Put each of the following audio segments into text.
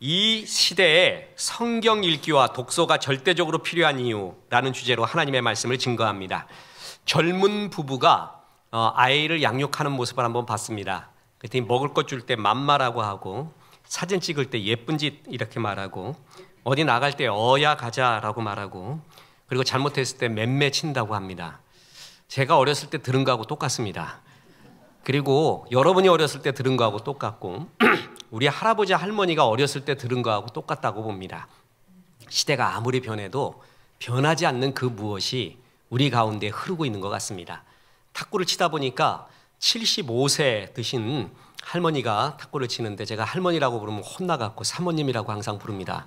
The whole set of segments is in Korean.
이 시대에 성경 읽기와 독서가 절대적으로 필요한 이유라는 주제로 하나님의 말씀을 증거합니다. 젊은 부부가 아이를 양육하는 모습을 한번 봤습니다. 그랬더니 먹을 것 줄 때 맘마라고 하고, 사진 찍을 때 예쁜 짓 이렇게 말하고, 어디 나갈 때 어야 가자라고 말하고, 그리고 잘못했을 때 맴매 친다고 합니다. 제가 어렸을 때 들은 거하고 똑같습니다. 그리고 여러분이 어렸을 때 들은 거하고 똑같고 우리 할아버지 할머니가 어렸을 때 들은 거하고 똑같다고 봅니다. 시대가 아무리 변해도 변하지 않는 그 무엇이 우리 가운데 흐르고 있는 것 같습니다. 탁구를 치다 보니까 75세 드신 할머니가 탁구를 치는데, 제가 할머니라고 부르면 혼나갖고 사모님이라고 항상 부릅니다.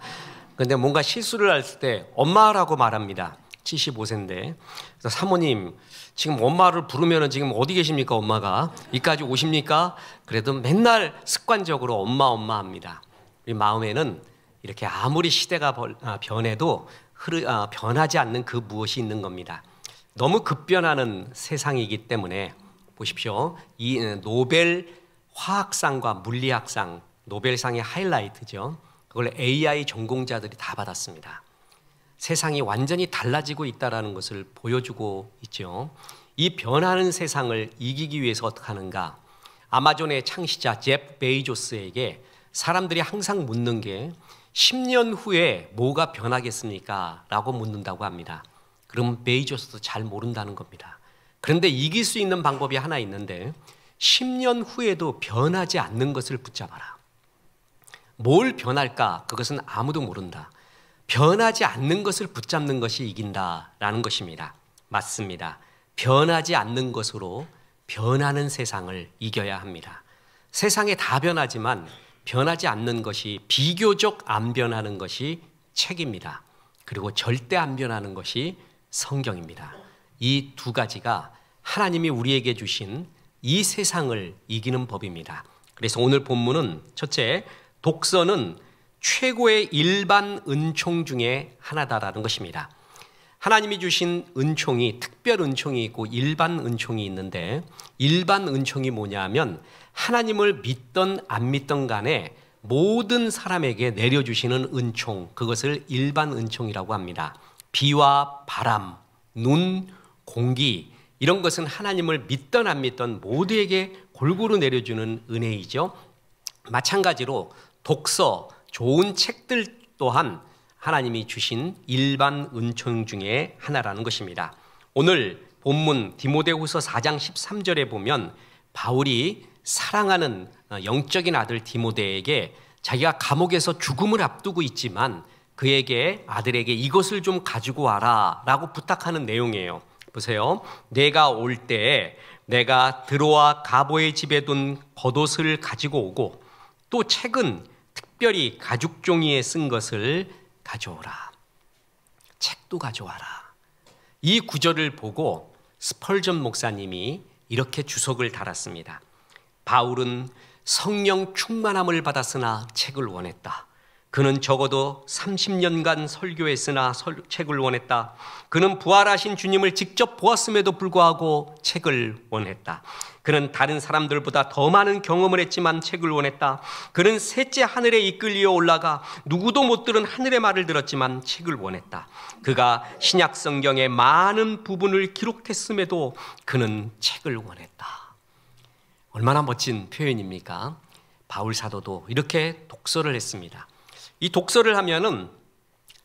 그런데 뭔가 실수를 할 때 엄마라고 말합니다. 75세인데. 그래서 사모님, 지금 엄마를 부르면 지금 어디 계십니까? 엄마가 이까지 오십니까? 그래도 맨날 습관적으로 엄마 합니다. 우리 마음에는 이렇게 아무리 시대가 변해도 변하지 않는 그 무엇이 있는 겁니다. 너무 급변하는 세상이기 때문에 보십시오. 이 노벨 화학상과 물리학상, 노벨상의 하이라이트죠. 그걸 AI 전공자들이 다 받았습니다. 세상이 완전히 달라지고 있다는 것을 보여주고 있죠. 이 변하는 세상을 이기기 위해서 어떻게 하는가? 아마존의 창시자 제프 베이조스에게 사람들이 항상 묻는 게 10년 후에 뭐가 변하겠습니까? 라고 묻는다고 합니다. 그럼 베이조스도 잘 모른다는 겁니다. 그런데 이길 수 있는 방법이 하나 있는데, 10년 후에도 변하지 않는 것을 붙잡아라. 뭘 변할까? 그것은 아무도 모른다. 변하지 않는 것을 붙잡는 것이 이긴다라는 것입니다. 맞습니다. 변하지 않는 것으로 변하는 세상을 이겨야 합니다. 세상에 다 변하지만 변하지 않는 것이, 비교적 안 변하는 것이 책입니다. 그리고 절대 안 변하는 것이 성경입니다. 이 두 가지가 하나님이 우리에게 주신 이 세상을 이기는 법입니다. 그래서 오늘 본문은 첫째, 독서는 최고의 일반 은총 중에 하나다라는 것입니다. 하나님이 주신 은총이, 특별 은총이 있고 일반 은총이 있는데, 일반 은총이 뭐냐면 하나님을 믿던 안 믿던 간에 모든 사람에게 내려주시는 은총, 그것을 일반 은총이라고 합니다. 비와 바람, 눈, 공기, 이런 것은 하나님을 믿던 안 믿던 모두에게 골고루 내려주는 은혜이죠. 마찬가지로 독서, 좋은 책들 또한 하나님이 주신 일반 은총 중에 하나라는 것입니다. 오늘 본문 디모데후서 4장 13절에 보면 바울이 사랑하는 영적인 아들 디모데에게 자기가 감옥에서 죽음을 앞두고 있지만 그에게, 아들에게 이것을 좀 가지고 와라 라고 부탁하는 내용이에요. 보세요. 내가 올 때에 내가 드로아 가보의 집에 둔 겉옷을 가지고 오고, 또 책은 특별히 가죽 종이에 쓴 것을 가져오라. 책도 가져와라. 이 구절을 보고 스펄전 목사님이 이렇게 주석을 달았습니다. 바울은 성령 충만함을 받았으나 책을 원했다. 그는 적어도 30년간 설교했으나 책을 원했다. 그는 부활하신 주님을 직접 보았음에도 불구하고 책을 원했다. 그는 다른 사람들보다 더 많은 경험을 했지만 책을 원했다. 그는 셋째 하늘에 이끌려 올라가 누구도 못 들은 하늘의 말을 들었지만 책을 원했다. 그가 신약 성경의 많은 부분을 기록했음에도 그는 책을 원했다. 얼마나 멋진 표현입니까? 바울 사도도 이렇게 독서를 했습니다. 이 독서를 하면은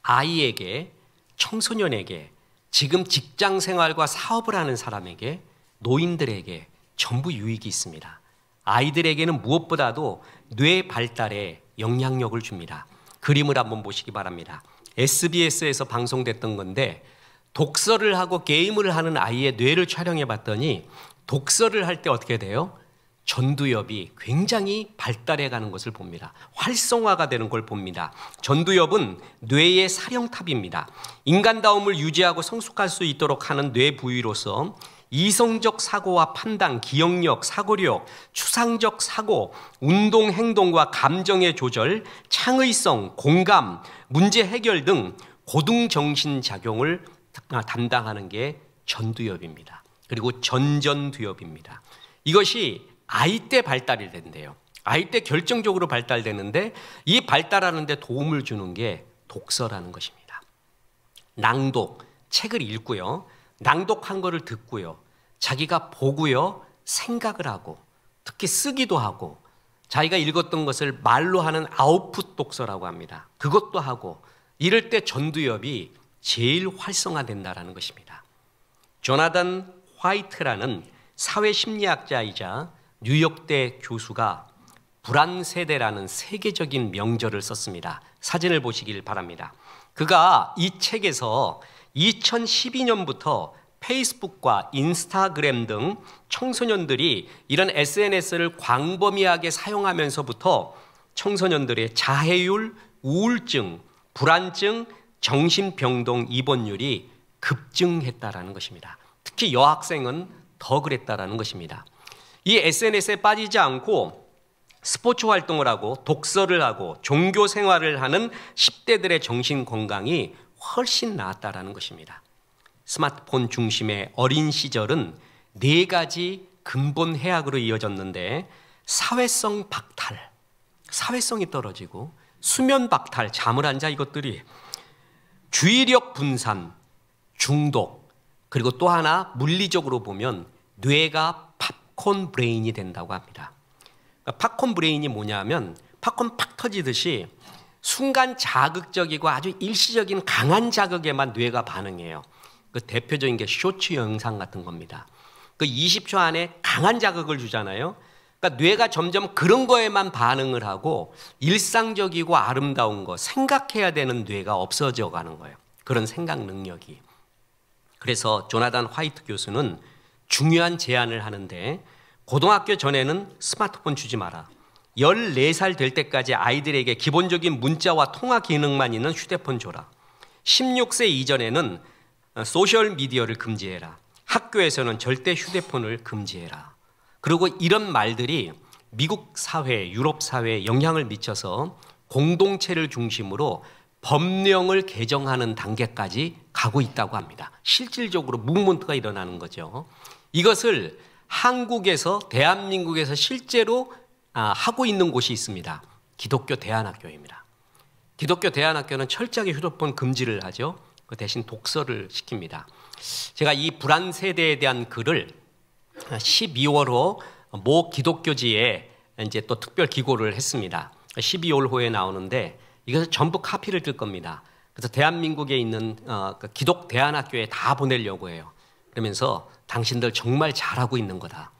아이에게, 청소년에게, 지금 직장 생활과 사업을 하는 사람에게, 노인들에게 전부 유익이 있습니다. 아이들에게는 무엇보다도 뇌 발달에 영향력을 줍니다. 그림을 한번 보시기 바랍니다. SBS에서 방송됐던 건데, 독서를 하고 게임을 하는 아이의 뇌를 촬영해 봤더니 독서를 할 때 어떻게 돼요? 전두엽이 굉장히 발달해 가는 것을 봅니다. 활성화가 되는 걸 봅니다. 전두엽은 뇌의 사령탑입니다. 인간다움을 유지하고 성숙할 수 있도록 하는 뇌 부위로서 이성적 사고와 판단, 기억력, 사고력, 추상적 사고, 운동, 행동과 감정의 조절, 창의성, 공감, 문제 해결 등 고등정신작용을 담당하는 게 전두엽입니다. 그리고 전전두엽입니다. 이것이 아이 때 발달이 된대요. 아이 때 결정적으로 발달되는데 이 발달하는 데 도움을 주는 게 독서라는 것입니다. 낭독, 책을 읽고요. 낭독한 거를 듣고요. 자기가 보고요. 생각을 하고 특히 쓰기도 하고 자기가 읽었던 것을 말로 하는 아웃풋 독서라고 합니다. 그것도 하고 이럴 때 전두엽이 제일 활성화된다는 것입니다. 조나단 화이트라는 사회심리학자이자 뉴욕대 교수가 불안세대라는 세계적인 명절을 썼습니다. 사진을 보시길 바랍니다. 그가 이 책에서 2012년부터 페이스북과 인스타그램 등 청소년들이 이런 SNS를 광범위하게 사용하면서부터 청소년들의 자해율, 우울증, 불안증, 정신병동 입원율이 급증했다라는 것입니다. 특히 여학생은 더 그랬다라는 것입니다. 이 SNS에 빠지지 않고 스포츠 활동을 하고 독서를 하고 종교 생활을 하는 10대들의 정신 건강이 훨씬 나았다라는 것입니다. 스마트폰 중심의 어린 시절은 4가지 근본 해악으로 이어졌는데 사회성 박탈, 사회성이 떨어지고 수면 박탈, 잠을 안 자 이것들이 주의력 분산, 중독, 그리고 또 하나 물리적으로 보면 뇌가 팝콘 브레인이 된다고 합니다. 그러니까 팝콘 브레인이 뭐냐면 팝콘 팍 터지듯이 순간 자극적이고 아주 일시적인 강한 자극에만 뇌가 반응해요. 그 대표적인 게 쇼츠 영상 같은 겁니다. 그 20초 안에 강한 자극을 주잖아요. 그러니까 뇌가 점점 그런 거에만 반응을 하고 일상적이고 아름다운 거, 생각해야 되는 뇌가 없어져 가는 거예요. 그런 생각 능력이. 그래서 조나단 화이트 교수는 중요한 제안을 하는데 고등학교 전에는 스마트폰 주지 마라. 14살 될 때까지 아이들에게 기본적인 문자와 통화 기능만 있는 휴대폰 줘라. 16세 이전에는 소셜미디어를 금지해라. 학교에서는 절대 휴대폰을 금지해라. 그리고 이런 말들이 미국 사회, 유럽 사회에 영향을 미쳐서 공동체를 중심으로 법령을 개정하는 단계까지 가고 있다고 합니다. 실질적으로 무브먼트가 일어나는 거죠. 이것을 한국에서, 대한민국에서 실제로 하고 있는 곳이 있습니다. 기독교 대안학교입니다. 기독교 대안학교는 철저하게 휴대폰 금지를 하죠. 그 대신 독서를 시킵니다. 제가 이 불안 세대에 대한 글을 12월호 모 기독교지에 이제 또 특별 기고를 했습니다. 12월호에 나오는데 이것을 전부 카피를 뜰 겁니다. 그래서 대한민국에 있는 기독 대안학교에 다 보내려고 해요. 그러면서 당신들 정말 잘하고 있는 거다.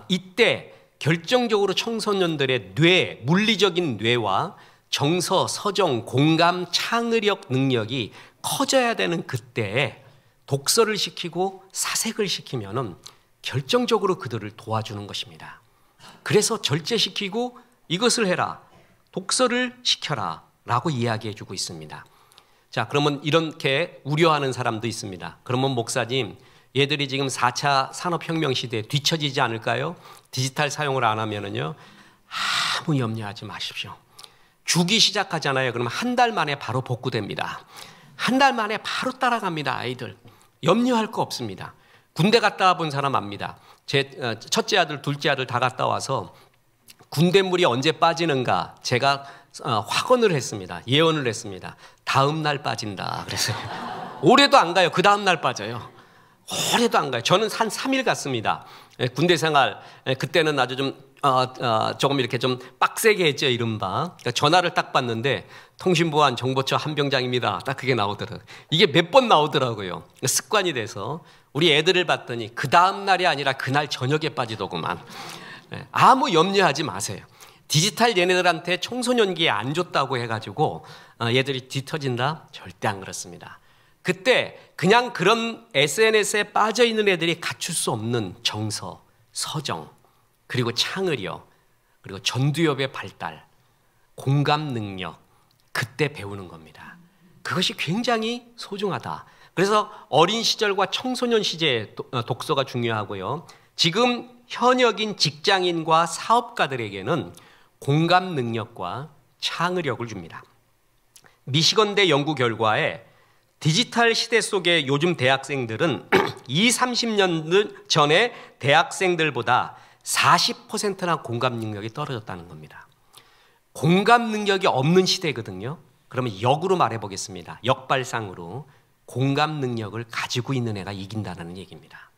이때 결정적으로 청소년들의 뇌, 물리적인 뇌와 정서, 서정, 공감, 창의력 능력이 커져야 되는 그때에 독서를 시키고 사색을 시키면은 결정적으로 그들을 도와주는 것입니다. 그래서 절제시키고 이것을 해라. 독서를 시켜라. 라고 이야기해 주고 있습니다. 자, 그러면 이렇게 우려하는 사람도 있습니다. 그러면 목사님, 얘들이 지금 4차 산업혁명 시대에 뒤처지지 않을까요? 디지털 사용을 안 하면은요, 아무 염려하지 마십시오. 주기 시작하잖아요. 그러면 한 달 만에 바로 복구됩니다. 한 달 만에 바로 따라갑니다. 아이들. 염려할 거 없습니다. 군대 갔다 본 사람 압니다. 제 첫째 아들, 둘째 아들 다 갔다 와서 군대물이 언제 빠지는가 제가 확언을 했습니다. 예언을 했습니다. 다음 날 빠진다. 그래서 올해도 안 가요. 그 다음 날 빠져요. 올해도 안 가요. 저는 한 3일 갔습니다. 군대 생활 그때는 아주 좀 조금 이렇게 좀 빡세게 했죠. 이른바 그러니까 전화를 딱 받는데 통신보안 정보처 한병장입니다. 딱 그게 나오더라고요. 이게 몇 번 나오더라고요. 습관이 돼서 우리 애들을 봤더니 그 다음 날이 아니라 그날 저녁에 빠지더구만. 아무 염려하지 마세요. 디지털 얘네들한테 청소년기에 안 줬다고 해가지고 얘들이 뒤터진다? 절대 안 그렇습니다. 그때 그냥 그런 SNS에 빠져있는 애들이 갖출 수 없는 정서, 서정, 그리고 창의력, 그리고 전두엽의 발달, 공감 능력, 그때 배우는 겁니다. 그것이 굉장히 소중하다. 그래서 어린 시절과 청소년 시절의 독서가 중요하고요. 지금 현역인 직장인과 사업가들에게는 공감 능력과 창의력을 줍니다. 미시건대 연구 결과에 디지털 시대 속의 요즘 대학생들은 20, 30년 전의 대학생들보다 40%나 공감 능력이 떨어졌다는 겁니다. 공감 능력이 없는 시대거든요. 그러면 역으로 말해보겠습니다. 역발상으로 공감 능력을 가지고 있는 애가 이긴다는 얘기입니다.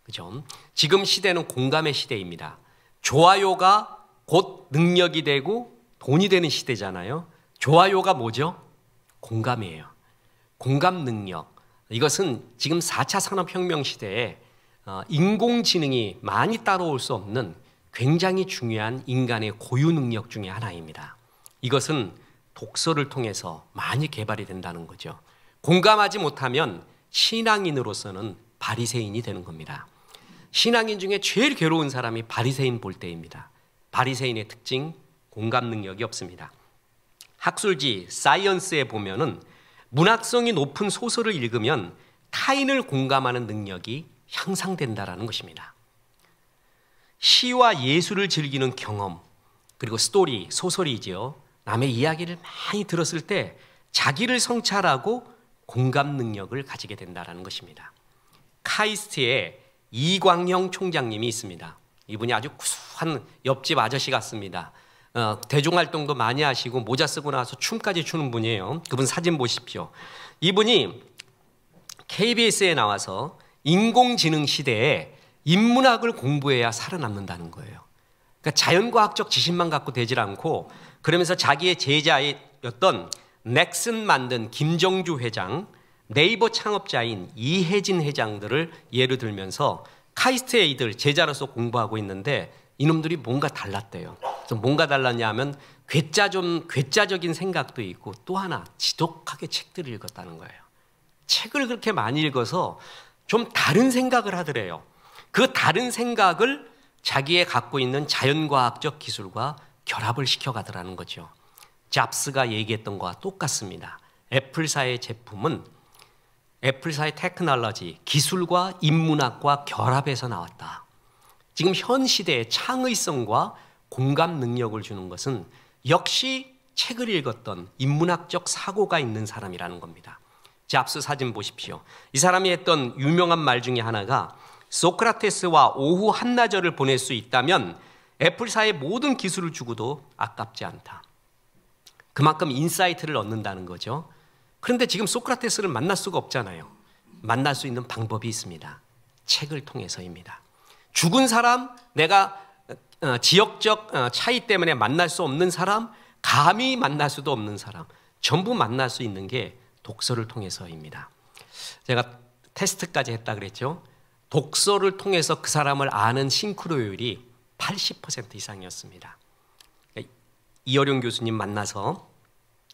그죠? 지금 시대는 공감의 시대입니다. 좋아요가 곧 능력이 되고 돈이 되는 시대잖아요. 좋아요가 뭐죠? 공감이에요. 공감 능력. 이것은 지금 4차 산업혁명 시대에 인공지능이 많이 따라올 수 없는 굉장히 중요한 인간의 고유 능력 중에 하나입니다. 이것은 독서를 통해서 많이 개발이 된다는 거죠. 공감하지 못하면 신앙인으로서는 바리새인이 되는 겁니다. 신앙인 중에 제일 괴로운 사람이 바리새인 볼 때입니다. 바리새인의 특징, 공감 능력이 없습니다. 학술지 사이언스에 보면은 문학성이 높은 소설을 읽으면 타인을 공감하는 능력이 향상된다라는 것입니다. 시와 예술을 즐기는 경험, 그리고 스토리, 소설이지요. 남의 이야기를 많이 들었을 때 자기를 성찰하고 공감 능력을 가지게 된다는 것입니다. 카이스트에 이광형 총장님이 있습니다. 이분이 아주 구수한 옆집 아저씨 같습니다. 대중활동도 많이 하시고 모자 쓰고 나서 춤까지 추는 분이에요. 그분 사진 보십시오. 이분이 KBS에 나와서 인공지능 시대에 인문학을 공부해야 살아남는다는 거예요. 그러니까 자연과학적 지식만 갖고 되질 않고, 그러면서 자기의 제자였던 넥슨 만든 김정주 회장, 네이버 창업자인 이혜진 회장들을 예를 들면서 카이스트에 이들 제자로서 공부하고 있는데 이놈들이 뭔가 달랐대요. 그래서 뭔가 달랐냐 하면 괴짜적인 생각도 있고, 또 하나 지독하게 책들을 읽었다는 거예요. 책을 그렇게 많이 읽어서 좀 다른 생각을 하더래요. 그 다른 생각을 자기의 갖고 있는 자연과학적 기술과 결합을 시켜가더라는 거죠. 잡스가 얘기했던 것과 똑같습니다. 애플사의 제품은 애플사의 테크놀로지, 기술과 인문학과 결합해서 나왔다. 지금 현 시대의 창의성과 공감 능력을 주는 것은 역시 책을 읽었던 인문학적 사고가 있는 사람이라는 겁니다. 잡스 사진 보십시오. 이 사람이 했던 유명한 말 중에 하나가 소크라테스와 오후 한나절을 보낼 수 있다면 애플사의 모든 기술을 주고도 아깝지 않다. 그만큼 인사이트를 얻는다는 거죠. 그런데 지금 소크라테스를 만날 수가 없잖아요. 만날 수 있는 방법이 있습니다. 책을 통해서입니다. 죽은 사람, 내가 지역적 차이 때문에 만날 수 없는 사람, 감히 만날 수도 없는 사람, 전부 만날 수 있는 게 독서를 통해서입니다. 제가 테스트까지 했다 그랬죠. 독서를 통해서 그 사람을 아는 싱크로율이 80% 이상이었습니다. 이어룡 교수님 만나서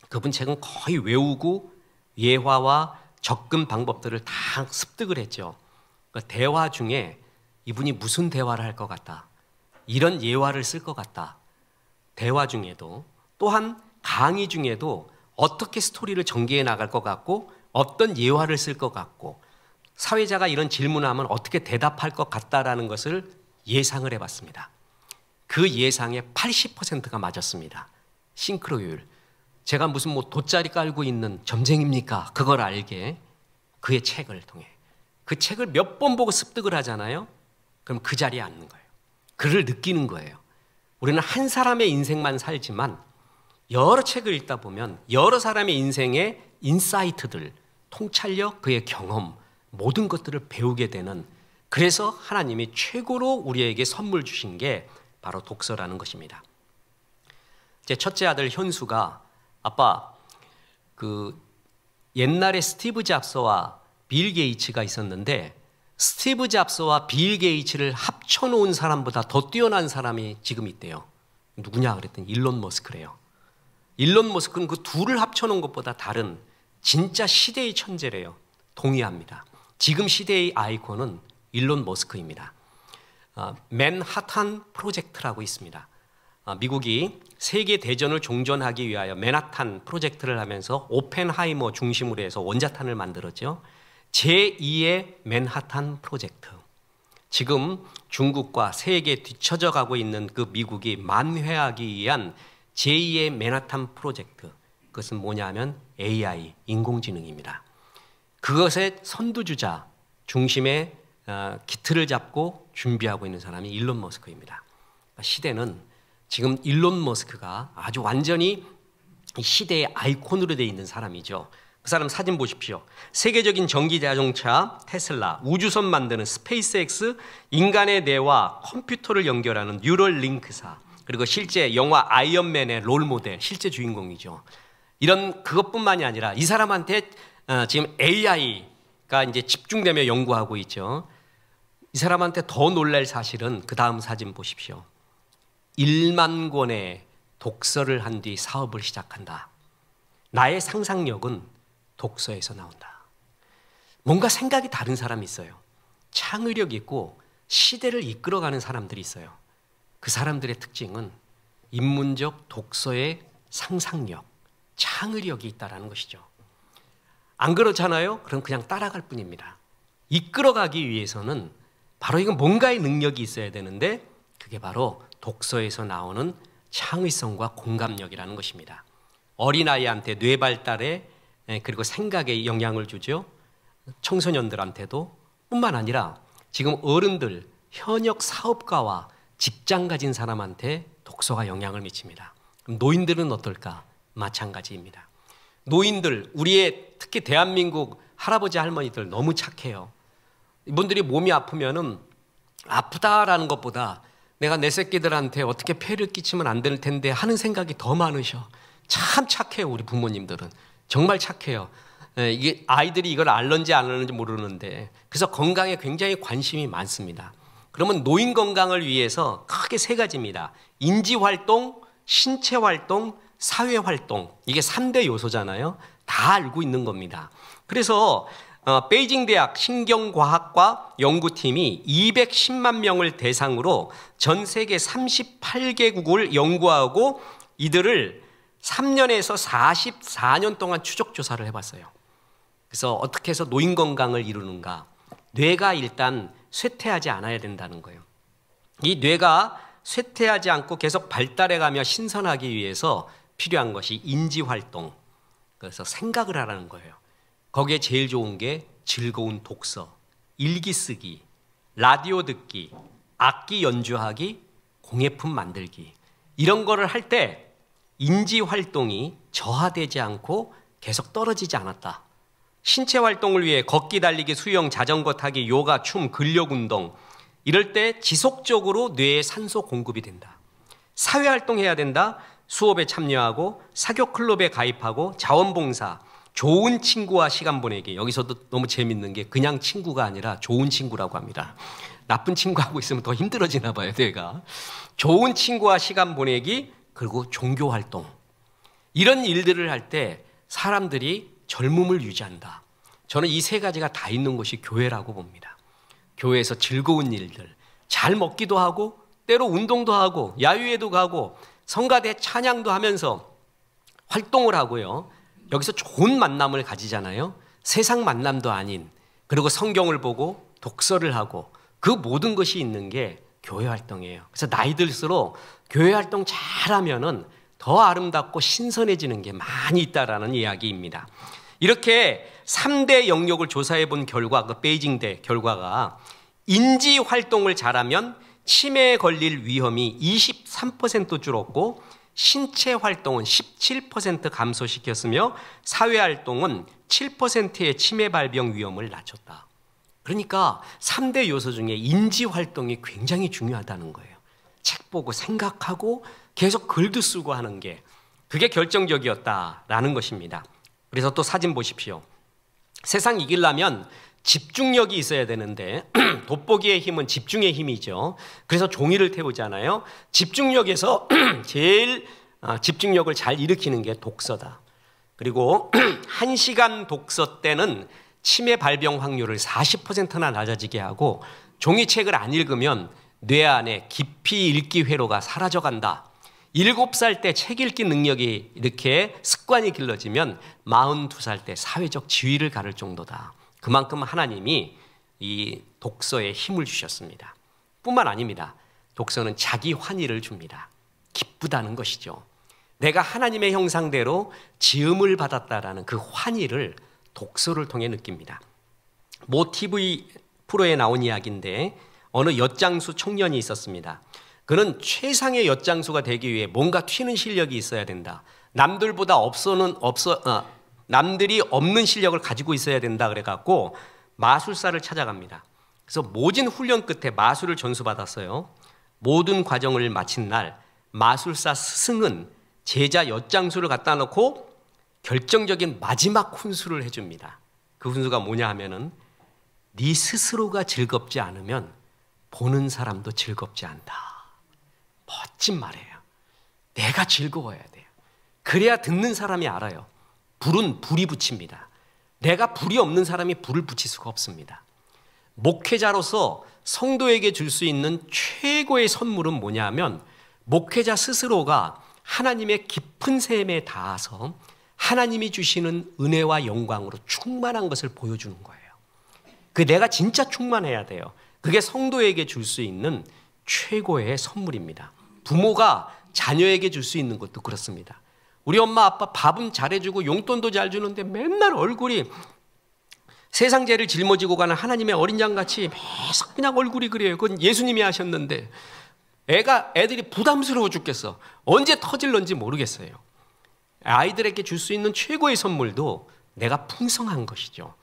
그분 책은 거의 외우고 예화와 접근 방법들을 다 습득을 했죠. 그러니까 대화 중에 이분이 무슨 대화를 할 것 같다, 이런 예화를 쓸 것 같다, 대화 중에도 또한 강의 중에도 어떻게 스토리를 전개해 나갈 것 같고 어떤 예화를 쓸 것 같고 사회자가 이런 질문을 하면 어떻게 대답할 것 같다라는 것을 예상을 해봤습니다. 그 예상의 80%가 맞았습니다. 싱크로율. 제가 무슨 돗자리 깔고 있는 점쟁입니까? 그걸 알게 그의 책을 통해, 그 책을 몇 번 보고 습득을 하잖아요. 그럼 그 자리에 앉는 거예요. 그를 느끼는 거예요. 우리는 한 사람의 인생만 살지만 여러 책을 읽다 보면 여러 사람의 인생의 인사이트들, 통찰력, 그의 경험, 모든 것들을 배우게 되는, 그래서 하나님이 최고로 우리에게 선물 주신 게 바로 독서라는 것입니다. 제 첫째 아들 현수가 아빠, 옛날에 스티브 잡스와 빌 게이츠가 있었는데 스티브 잡스와 빌 게이츠를 합쳐놓은 사람보다 더 뛰어난 사람이 지금 있대요. 누구냐 그랬더니 일론 머스크래요. 일론 머스크는 그 둘을 합쳐놓은 것보다 다른 진짜 시대의 천재래요. 동의합니다. 지금 시대의 아이콘은 일론 머스크입니다. 맨하탄 프로젝트라고 있습니다. 미국이 세계 대전을 종전하기 위하여 맨하탄 프로젝트를 하면서 오펜하이머 중심으로 해서 원자탄을 만들었죠. 제2의 맨하탄 프로젝트. 지금 중국과 세계에 뒤처져 가고 있는 그 미국이 만회하기 위한 제2의 맨하탄 프로젝트. 그것은 뭐냐면 AI, 인공지능입니다. 그것의 선두주자 중심에 기틀을 잡고 준비하고 있는 사람이 일론 머스크입니다. 시대는 지금 일론 머스크가 아주 완전히 시대의 아이콘으로 되어 있는 사람이죠. 그 사람 사진 보십시오. 세계적인 전기 자동차 테슬라, 우주선 만드는 스페이스X, 인간의 뇌와 컴퓨터를 연결하는 뉴럴링크사, 그리고 실제 영화 아이언맨의 롤모델, 실제 주인공이죠. 이런 그것뿐만이 아니라 이 사람한테 지금 AI가 이제 집중되며 연구하고 있죠. 이 사람한테 더 놀랄 사실은 그 다음 사진 보십시오. 1만 권의 독서를 한 뒤 사업을 시작한다. 나의 상상력은 독서에서 나온다. 뭔가 생각이 다른 사람이 있어요. 창의력 있고 시대를 이끌어가는 사람들이 있어요. 그 사람들의 특징은 인문적 독서의 상상력, 창의력이 있다는 것이죠. 안 그렇잖아요? 그럼 그냥 따라갈 뿐입니다. 이끌어가기 위해서는 바로 이건 뭔가의 능력이 있어야 되는데 그게 바로 독서에서 나오는 창의성과 공감력이라는 것입니다. 어린아이한테 뇌 발달에 그리고 생각에 영향을 주죠. 청소년들한테도 뿐만 아니라 지금 어른들, 현역 사업가와 직장 가진 사람한테 독서가 영향을 미칩니다. 그럼 노인들은 어떨까? 마찬가지입니다. 노인들, 우리의 특히 대한민국 할아버지 할머니들 너무 착해요. 이분들이 몸이 아프면은 아프다라는 것보다 내가 내 새끼들한테 어떻게 폐를 끼치면 안 될 텐데 하는 생각이 더 많으셔. 참 착해요. 우리 부모님들은 정말 착해요. 이게 아이들이 이걸 알는지 안 알는지 모르는데 그래서 건강에 굉장히 관심이 많습니다. 그러면 노인 건강을 위해서 크게 세 가지입니다. 인지활동, 신체활동, 사회활동, 이게 3대 요소잖아요. 다 알고 있는 겁니다. 그래서 베이징 대학 신경과학과 연구팀이 210만 명을 대상으로 전 세계 38개국을 연구하고 이들을 3년에서 44년 동안 추적 조사를 해봤어요. 그래서 어떻게 해서 노인 건강을 이루는가? 뇌가 일단 쇠퇴하지 않아야 된다는 거예요. 이 뇌가 쇠퇴하지 않고 계속 발달해가며 신선하기 위해서 필요한 것이 인지활동, 그래서 생각을 하라는 거예요. 거기에 제일 좋은 게 즐거운 독서, 일기 쓰기, 라디오 듣기, 악기 연주하기, 공예품 만들기, 이런 거를 할 때 인지활동이 저하되지 않고 계속 떨어지지 않았다. 신체 활동을 위해 걷기, 달리기, 수영, 자전거 타기, 요가, 춤, 근력운동, 이럴 때 지속적으로 뇌에 산소 공급이 된다. 사회활동해야 된다. 수업에 참여하고 사교 클럽에 가입하고 자원봉사, 좋은 친구와 시간 보내기. 여기서도 너무 재밌는 게 그냥 친구가 아니라 좋은 친구라고 합니다. 나쁜 친구하고 있으면 더 힘들어지나 봐요, 내가. 좋은 친구와 시간 보내기, 그리고 종교활동. 이런 일들을 할 때 사람들이 젊음을 유지한다. 저는 이 세 가지가 다 있는 것이 교회라고 봅니다. 교회에서 즐거운 일들, 잘 먹기도 하고 때로 운동도 하고 야유회도 가고 성가대 찬양도 하면서 활동을 하고요. 여기서 좋은 만남을 가지잖아요. 세상 만남도 아닌, 그리고 성경을 보고 독서를 하고 그 모든 것이 있는 게 교회 활동이에요. 그래서 나이 들수록 교회 활동 잘하면은 더 아름답고 신선해지는 게 많이 있다라는 이야기입니다. 이렇게 3대 영역을 조사해 본 결과, 그 베이징대 결과가 인지 활동을 잘하면 치매에 걸릴 위험이 23% 줄었고 신체 활동은 17% 감소시켰으며 사회 활동은 7%의 치매 발병 위험을 낮췄다. 그러니까 3대 요소 중에 인지 활동이 굉장히 중요하다는 거예요. 책 보고 생각하고 계속 글도 쓰고 하는 게 그게 결정적이었다라는 것입니다. 그래서 또 사진 보십시오. 세상 이기려면 집중력이 있어야 되는데 돋보기의 힘은 집중의 힘이죠. 그래서 종이를 태우잖아요. 집중력에서 제일 집중력을 잘 일으키는 게 독서다. 그리고 1시간 독서 때는 치매 발병 확률을 40%나 낮아지게 하고 종이책을 안 읽으면 뇌 안에 깊이 읽기 회로가 사라져간다. 7살 때 책 읽기 능력이 이렇게 습관이 길러지면 42살 때 사회적 지위를 가를 정도다. 그만큼 하나님이 이 독서에 힘을 주셨습니다. 뿐만 아닙니다. 독서는 자기 환희를 줍니다. 기쁘다는 것이죠. 내가 하나님의 형상대로 지음을 받았다라는 그 환희를 독서를 통해 느낍니다. 모 TV 프로에 나온 이야기인데 어느 엿장수 청년이 있었습니다. 그는 최상의 엿장수가 되기 위해 뭔가 튀는 실력이 있어야 된다. 남들이 없는 실력을 가지고 있어야 된다 그래갖고 마술사를 찾아갑니다. 그래서 모진 훈련 끝에 마술을 전수받았어요. 모든 과정을 마친 날 마술사 스승은 제자 엿장수를 갖다 놓고 결정적인 마지막 훈수를 해줍니다. 그 훈수가 뭐냐 하면은 네 스스로가 즐겁지 않으면 보는 사람도 즐겁지 않다. 멋진 말이에요. 내가 즐거워야 돼요. 그래야 듣는 사람이 알아요. 불은 불이 붙입니다. 내가 불이 없는 사람이 불을 붙일 수가 없습니다. 목회자로서 성도에게 줄 수 있는 최고의 선물은 뭐냐 하면 목회자 스스로가 하나님의 깊은 셈에 닿아서 하나님이 주시는 은혜와 영광으로 충만한 것을 보여주는 거예요. 내가 진짜 충만해야 돼요. 그게 성도에게 줄 수 있는 최고의 선물입니다. 부모가 자녀에게 줄 수 있는 것도 그렇습니다. 우리 엄마 아빠 밥은 잘해주고 용돈도 잘 주는데 맨날 얼굴이 세상 죄를 짊어지고 가는 하나님의 어린 양같이 계속 그냥 얼굴이 그래요. 그건 예수님이 하셨는데 애들이 부담스러워 죽겠어. 언제 터질런지 모르겠어요. 아이들에게 줄 수 있는 최고의 선물도 내가 풍성한 것이죠.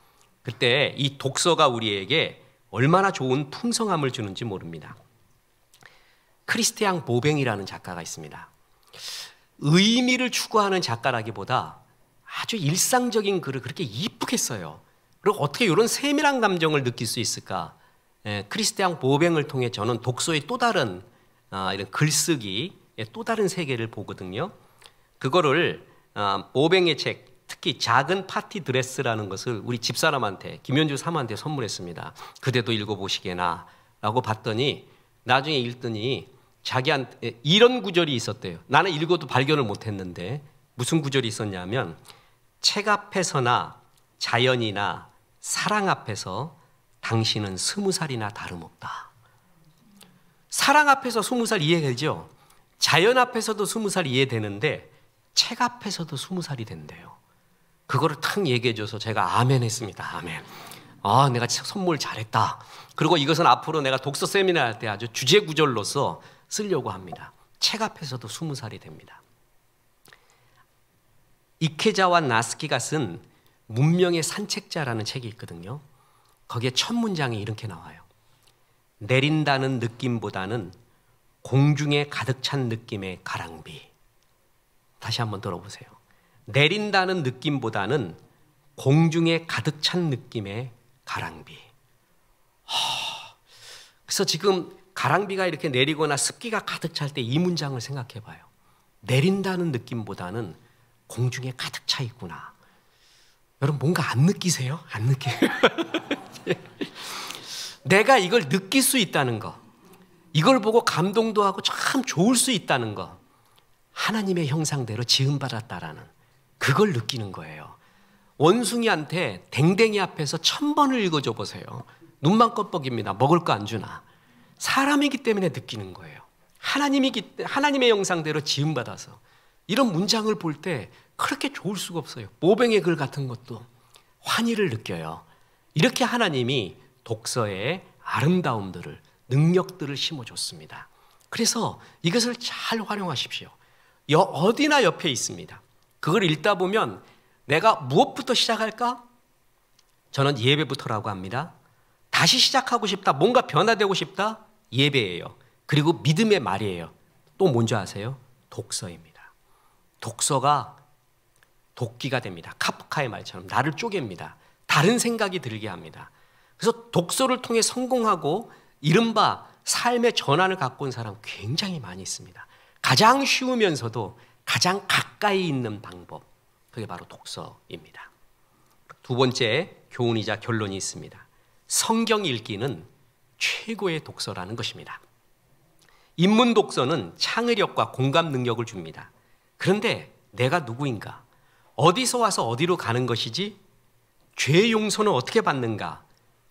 그때 이 독서가 우리에게 얼마나 좋은 풍성함을 주는지 모릅니다. 크리스티앙 보뱅이라는 작가가 있습니다. 의미를 추구하는 작가라기보다 아주 일상적인 글을 그렇게 이쁘게 써요. 그리고 어떻게 이런 세밀한 감정을 느낄 수 있을까? 크리스티앙 보뱅을 통해 저는 독서의 또 다른 이런 글쓰기의 또 다른 세계를 보거든요. 그거를 보뱅의 책, 특히 작은 파티 드레스라는 것을 우리 집사람한테, 김현주 사모한테 선물했습니다. 그대도 읽어보시게나 라고 봤더니 나중에 읽더니 자기한테 이런 구절이 있었대요. 나는 읽어도 발견을 못했는데 무슨 구절이 있었냐면 책 앞에서나 자연이나 사랑 앞에서 당신은 20살이나 다름없다. 사랑 앞에서 20살 이해되죠? 자연 앞에서도 20살 이해되는데 책 앞에서도 20살이 된대요. 그거를 탁 얘기해줘서 제가 아멘 했습니다. 아멘. 내가 선물 잘했다. 그리고 이것은 앞으로 내가 독서 세미나 할 때 아주 주제 구절로서 쓰려고 합니다. 책 앞에서도 20살이 됩니다. 이케자와 나스키가 쓴 문명의 산책자라는 책이 있거든요. 거기에 첫 문장이 이렇게 나와요. 내린다는 느낌보다는 공중에 가득 찬 느낌의 가랑비. 다시 한번 들어보세요. 내린다는 느낌보다는 공중에 가득 찬 느낌의 가랑비. 그래서 지금 가랑비가 이렇게 내리거나 습기가 가득 찰 때 이 문장을 생각해 봐요. 내린다는 느낌보다는 공중에 가득 차 있구나. 여러분 뭔가 안 느끼세요? 안 느껴요? 내가 이걸 느낄 수 있다는 거, 이걸 보고 감동도 하고 참 좋을 수 있다는 거, 하나님의 형상대로 지음받았다라는 그걸 느끼는 거예요. 원숭이한테 댕댕이 앞에서 1000번을 읽어줘 보세요. 눈만 껌뻑입니다. 먹을 거 안 주나. 사람이기 때문에 느끼는 거예요. 하나님의 형상대로 지음받아서 이런 문장을 볼 때 그렇게 좋을 수가 없어요. 보뱅의 글 같은 것도 환희를 느껴요. 이렇게 하나님이 독서의 아름다움들을, 능력들을 심어줬습니다. 그래서 이것을 잘 활용하십시오. 어디나 옆에 있습니다. 그걸 읽다 보면 내가 무엇부터 시작할까? 저는 예배부터라고 합니다. 다시 시작하고 싶다, 뭔가 변화되고 싶다? 예배예요. 그리고 믿음의 말이에요. 또 뭔지 아세요? 독서입니다. 독서가 도끼가 됩니다. 카프카의 말처럼 나를 쪼갭니다. 다른 생각이 들게 합니다. 그래서 독서를 통해 성공하고 이른바 삶의 전환을 갖고 온 사람 굉장히 많이 있습니다. 가장 쉬우면서도 가장 가까이 있는 방법, 그게 바로 독서입니다. 두 번째 교훈이자 결론이 있습니다. 성경 읽기는 최고의 독서라는 것입니다. 인문 독서는 창의력과 공감 능력을 줍니다. 그런데 내가 누구인가? 어디서 와서 어디로 가는 것이지? 죄 용서는 어떻게 받는가?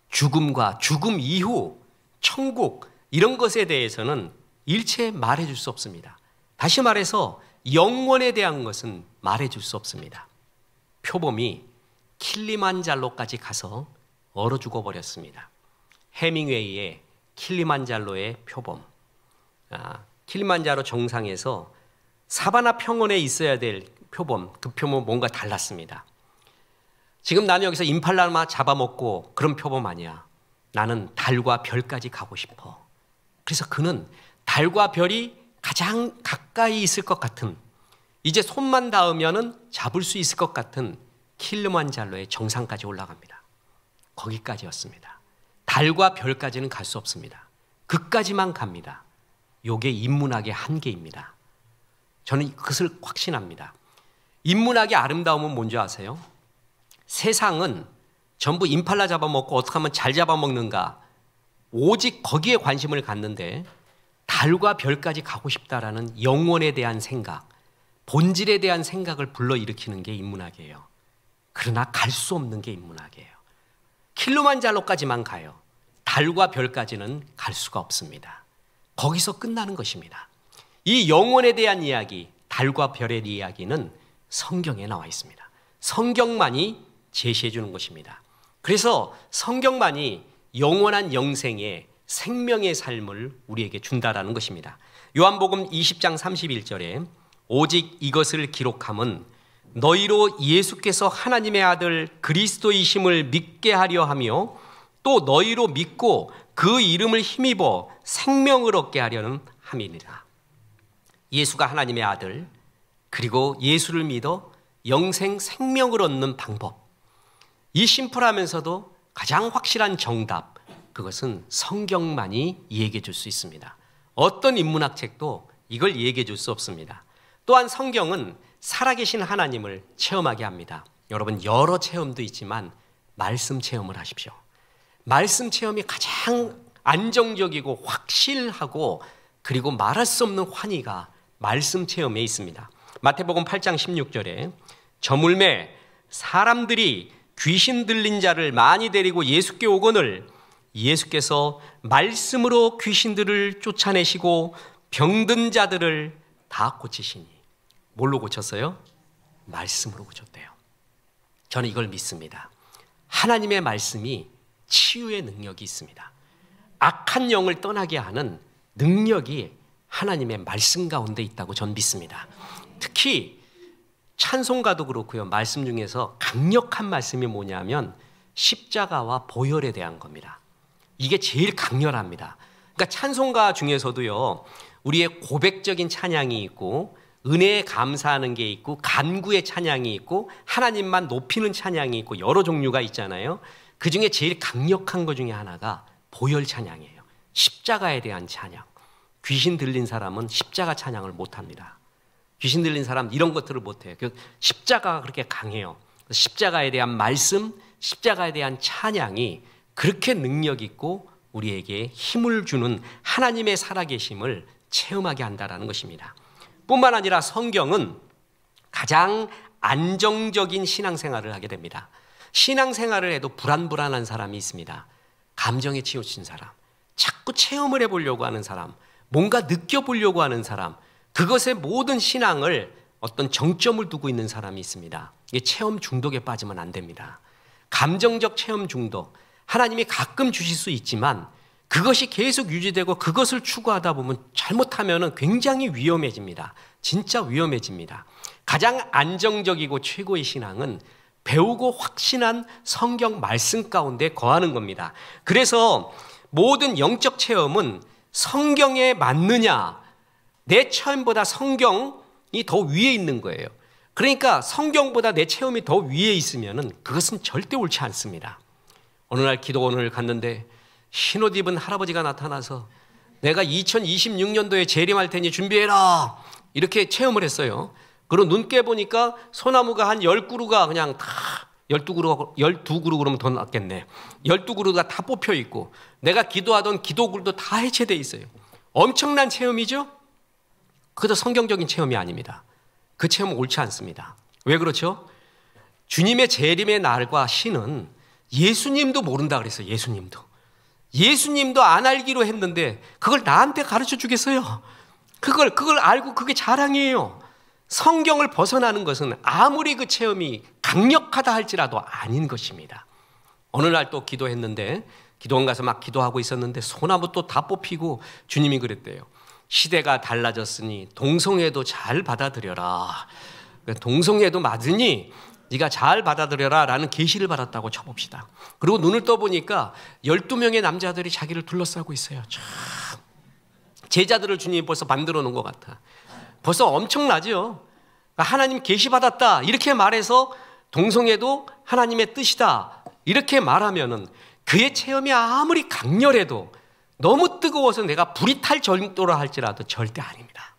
죽음과 죽음 이후, 천국 이런 것에 대해서는 일체 말해줄 수 없습니다. 다시 말해서 영원에 대한 것은 말해줄 수 없습니다. 표범이 킬리만자로까지 가서 얼어 죽어버렸습니다. 해밍웨이의 킬리만자로의 표범. 킬리만자로 정상에서 사바나 평원에 있어야 될 표범, 그 표범은 뭔가 달랐습니다. 지금 나는 여기서 임팔라만 잡아먹고 그런 표범 아니야. 나는 달과 별까지 가고 싶어. 그래서 그는 달과 별이 가장 가까이 있을 것 같은, 이제 손만 닿으면은 잡을 수 있을 것 같은 킬리만자로의 정상까지 올라갑니다. 거기까지였습니다. 달과 별까지는 갈 수 없습니다. 그까지만 갑니다. 요게 인문학의 한계입니다. 저는 그것을 확신합니다. 인문학의 아름다움은 뭔지 아세요? 세상은 전부 임팔라 잡아먹고 어떻게 하면 잘 잡아먹는가, 오직 거기에 관심을 갖는데 달과 별까지 가고 싶다라는 영혼에 대한 생각, 본질에 대한 생각을 불러일으키는 게 인문학이에요. 그러나 갈 수 없는 게 인문학이에요. 킬리만자로까지만 가요. 달과 별까지는 갈 수가 없습니다. 거기서 끝나는 것입니다. 이 영혼에 대한 이야기, 달과 별의 이야기는 성경에 나와 있습니다. 성경만이 제시해 주는 것입니다. 그래서 성경만이 영원한 영생의 생명의 삶을 우리에게 준다라는 것입니다. 요한복음 20장 31절에 오직 이것을 기록함은 너희로 예수께서 하나님의 아들 그리스도이심을 믿게 하려 하며 또 너희로 믿고 그 이름을 힘입어 생명을 얻게 하려는 함이니라. 예수가 하나님의 아들, 그리고 예수를 믿어 영생 생명을 얻는 방법, 이 심플하면서도 가장 확실한 정답, 그것은 성경만이 얘기해 줄 수 있습니다. 어떤 인문학 책도 이걸 얘기해 줄 수 없습니다. 또한 성경은 살아계신 하나님을 체험하게 합니다. 여러분, 여러 체험도 있지만 말씀 체험을 하십시오. 말씀 체험이 가장 안정적이고 확실하고 그리고 말할 수 없는 환희가 말씀 체험에 있습니다. 마태복음 8장 16절에 저물매 사람들이 귀신 들린 자를 많이 데리고 예수께 오거늘 예수께서 말씀으로 귀신들을 쫓아내시고 병든 자들을 다 고치시니. 뭘로 고쳤어요? 말씀으로 고쳤대요. 저는 이걸 믿습니다. 하나님의 말씀이 치유의 능력이 있습니다. 악한 영을 떠나게 하는 능력이 하나님의 말씀 가운데 있다고 전 믿습니다. 특히 찬송가도 그렇고요. 말씀 중에서 강력한 말씀이 뭐냐면 십자가와 보혈에 대한 겁니다. 이게 제일 강렬합니다. 그러니까 찬송가 중에서도요, 우리의 고백적인 찬양이 있고 은혜에 감사하는 게 있고 간구의 찬양이 있고 하나님만 높이는 찬양이 있고 여러 종류가 있잖아요. 그 중에 제일 강력한 것 중에 하나가 보혈 찬양이에요. 십자가에 대한 찬양. 귀신 들린 사람은 십자가 찬양을 못합니다. 귀신 들린 사람 이런 것들을 못해요. 십자가가 그렇게 강해요. 십자가에 대한 말씀, 십자가에 대한 찬양이 그렇게 능력 있고 우리에게 힘을 주는 하나님의 살아계심을 체험하게 한다는 것입니다. 뿐만 아니라 성경은 가장 안정적인 신앙생활을 하게 됩니다. 신앙생활을 해도 불안한 사람이 있습니다. 감정에 치우친 사람, 자꾸 체험을 해보려고 하는 사람, 뭔가 느껴보려고 하는 사람, 그것에 모든 신앙을 어떤 정점을 두고 있는 사람이 있습니다. 이게 체험 중독에 빠지면 안 됩니다. 감정적 체험 중독, 하나님이 가끔 주실 수 있지만 그것이 계속 유지되고 그것을 추구하다 보면 잘못하면 굉장히 위험해집니다. 진짜 위험해집니다. 가장 안정적이고 최고의 신앙은 배우고 확신한 성경 말씀 가운데 거하는 겁니다. 그래서 모든 영적 체험은 성경에 맞느냐, 내 체험보다 성경이 더 위에 있는 거예요. 그러니까 성경보다 내 체험이 더 위에 있으면 그것은 절대 옳지 않습니다. 어느 날 기도원을 갔는데 흰옷 입은 할아버지가 나타나서 내가 2026년도에 재림할 테니 준비해라 이렇게 체험을 했어요. 그리고 눈 깨보니까 소나무가 한 10그루가 그냥 다 12그루 그러면 더 낫겠네. 12그루가 다 뽑혀 있고 내가 기도하던 기도굴도 다 해체되어 있어요. 엄청난 체험이죠? 그것도 성경적인 체험이 아닙니다. 그 체험은 옳지 않습니다. 왜 그렇죠? 주님의 재림의 날과 시는 예수님도 모른다 그랬어요. 예수님도 안 알기로 했는데 그걸 나한테 가르쳐 주겠어요? 그걸 알고 그게 자랑이에요. 성경을 벗어나는 것은 아무리 그 체험이 강력하다 할지라도 아닌 것입니다. 어느 날 또 기도했는데 기도원 가서 막 기도하고 있었는데 소나무 또 다 뽑히고 주님이 그랬대요. 시대가 달라졌으니 동성애도 잘 받아들여라. 동성애도 맞으니 네가 잘 받아들여라 라는 계시를 받았다고 쳐봅시다. 그리고 눈을 떠보니까 12명의 남자들이 자기를 둘러싸고 있어요. 참 제자들을 주님이 벌써 만들어 놓은 것 같아. 벌써 엄청나죠. 하나님 계시 받았다 이렇게 말해서 동성애도 하나님의 뜻이다 이렇게 말하면은 그의 체험이 아무리 강렬해도 너무 뜨거워서 내가 불이 탈 정도로 할지라도 절대 아닙니다.